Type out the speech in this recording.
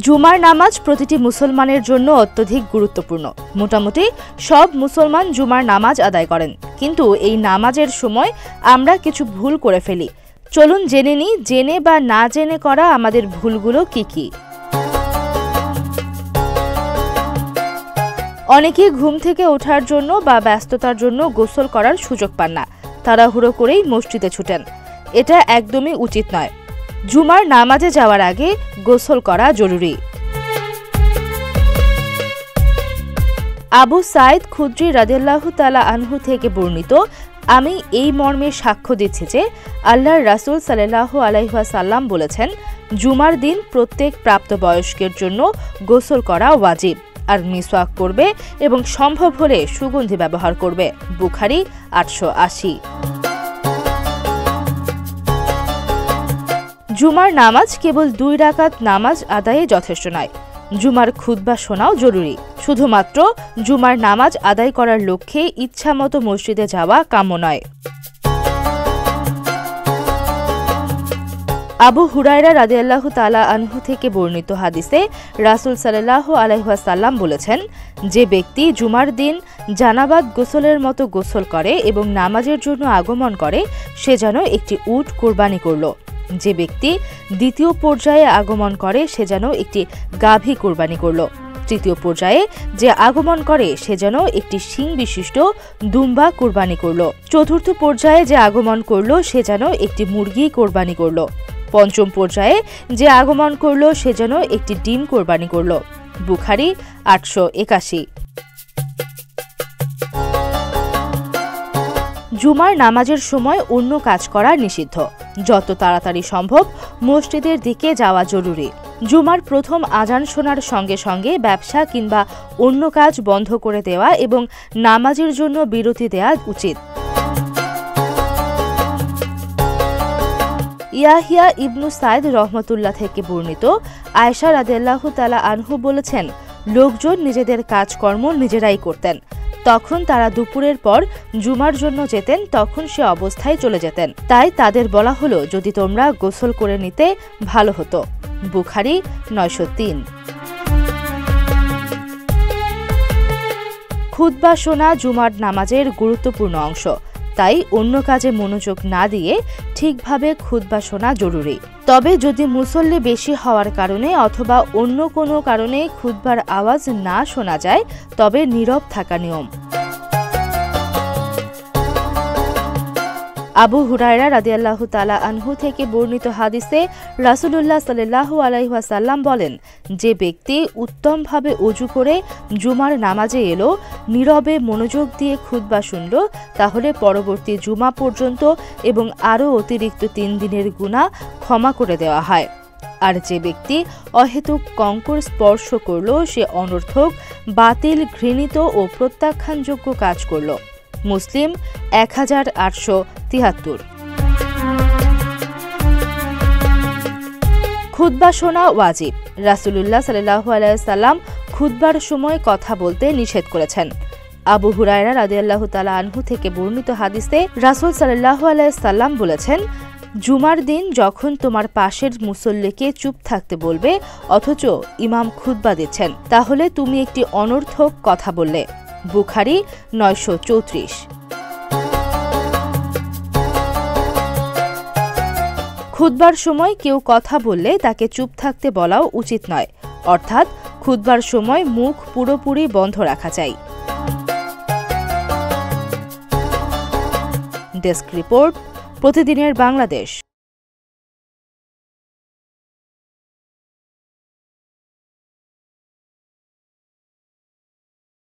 জুমার নামাজ প্রতিটি মুসলমানের জন্য অত্যধিক গুরুত্বপূর্ণ। মোটামুটি সব মুসলমান জুমার নামাজ আদায় করেন, কিন্তু এই নামাজের সময় আমরা কিছু ভুল করে ফেলি। চলুন জেনে নিই জেনে বা না জেনে করা আমাদের ভুলগুলো কি কি। অনেকেই ঘুম থেকে ওঠার জন্য বা ব্যস্ততার জন্য গোসল করার সুযোগ পান না, তাড়াহুড়ো করেই মসজিদে ছুটেন। এটা একদমই উচিত নয়। জুমার নামাজে যাওয়ার আগে গোসল করা জরুরি। আবু সাইদ খুদ্রি রাদিয়াল্লাহু তাআলা আনহু থেকে বর্ণিত, আমি এই মর্মে সাক্ষ্য দিচ্ছি যে আল্লাহর রাসূল সাল্লাল্লাহু আলাইহি ওয়াসাল্লাম বলেছেন, জুমার দিন প্রত্যেক প্রাপ্তবয়স্কের জন্য গোসল করা ওয়াজিব, আর মিসওয়াক করবে এবং সম্ভব হলে সুগন্ধি ব্যবহার করবে। বুখারী 880। জুমার নামাজ কেবল 2 রাকাত নামাজ আদায়ে যথেষ্ট নয়, জুমার খুতবা শোনাও জরুরি। শুধুমাত্র জুমার নামাজ আদায় করার লক্ষ্যে ইচ্ছামতো মসজিদে যাওয়া কাম্য নয়। আবু হুরায়রা রাদিয়াল্লাহু তাআলা আনহু থেকে বর্ণিত হাদিসে রাসূল সাল্লাল্লাহু আলাইহি ওয়াসাল্লাম বলেছেন, যে ব্যক্তি জুমার দিন জানাবাত গোসলের মতো গোসল করে এবং নামাজের জন্য আগমন করে, সে যেন একটি উট কোরবানি করল। যে ব্যক্তি দ্বিতীয় পর্যায়ে আগমন করে, সে যেন একটি গাভী কোরবানি করল। তৃতীয় পর্যায়ে যে আগমন করে, সে যেন একটি শিং বিশিষ্ট দুম্বা কোরবানি করল। চতুর্থ পর্যায়ে যে আগমন করল, সে যেন একটি মুরগি কোরবানি করল। পঞ্চম পর্যায়ে যে আগমন করল, সে যেন একটি ডিম কোরবানি করল। বুখারী 881। জুমার নামাজের সময় অন্য কাজ করা নিষিদ্ধ। যত তাড়াতাড়ি সম্ভব মসজিদের দিকে যাওয়া জরুরি। জুমার প্রথম আজান শোনার সঙ্গে সঙ্গে ব্যবসা কিংবা অন্য কাজ বন্ধ করে দেওয়া এবং নামাজের জন্য বিরতি দেওয়া উচিত। ইয়াহিয়া ইবনু সাইদ রহমতুল্লাহ থেকে বর্ণিত, আয়েশা রাদিয়াল্লাহু তাআলা আনহু বলেছেন, লোকজন নিজেদের কাজকর্ম নিজেরাই করতেন। তখন তারা দুপুরের পর জুমার জন্য যেতেন, তখন সে অবস্থায় চলে যেতেন। তাই তাদের বলা হলো, যদি তোমরা গোসল করে নিতে ভালো হতো। বুখারী 903। খুতবা শোনা জুমার নামাজের গুরুত্বপূর্ণ অংশ, তাই অন্য কাজে মনোযোগ না দিয়ে ঠিকভাবে খুতবা শোনা জরুরি। তবে যদি মুসল্লি বেশি হওয়ার কারণে অথবা অন্য কোনো কারণে খুতবার আওয়াজ না শোনা যায়, তবে নীরব থাকা নিয়ম। আবু হুরায়রা রাদিয়াল্লাহু তাআলা আনহু থেকে বর্ণিত হাদিসে রাসূলুল্লাহ সাল্লাল্লাহু আলাইহি ওয়াসাল্লাম বলেন, যে ব্যক্তি উত্তমভাবে ওযু করে জুমার নামাজে এলো, নীরবে মনোযোগ দিয়ে খুতবা শুনল, তাহলে পরবর্তী জুমা পর্যন্ত এবং আরও অতিরিক্ত 3 দিনের গুনাহ ক্ষমা করে দেওয়া হয়। আর যে ব্যক্তি অহেতুক কঙ্কর স্পর্শ করল, সে অনর্থক, বাতিল, ঘৃণিত ও প্রত্যাখ্যানযোগ্য কাজ করল। মুসলিম 1873। খুতবা শোনা ওয়াজিব। রাসূলুল্লাহ সাল্লাল্লাহু আলাইহি ওয়াসাল্লাম খুতবার সময় কথা বলতে নিষেধ করেছেন। আবু হুরায়রা রাদিয়াল্লাহু তাআলা আনহু থেকে বর্ণিত হাদিসে রাসূল সাল্লাল্লাহু আলাইহি ওয়াসাল্লাম বলেছেন, জুমার দিন যখন তোমার পাশের মুসল্লিকে চুপ থাকতে বলবে অথচ ইমাম খুতবা দিচ্ছেন, তাহলে তুমি একটি অনর্থক কথা বললে। বুখারী 934। খুতবার সময় কেউ কথা বললে তাকে চুপ থাকতে বলাও উচিত নয়, অর্থাৎ খুতবার সময় মুখ পুরোপুরি বন্ধ রাখা চাই। ডেস্ক রিপোর্ট, প্রতিদিনের বাংলাদেশ।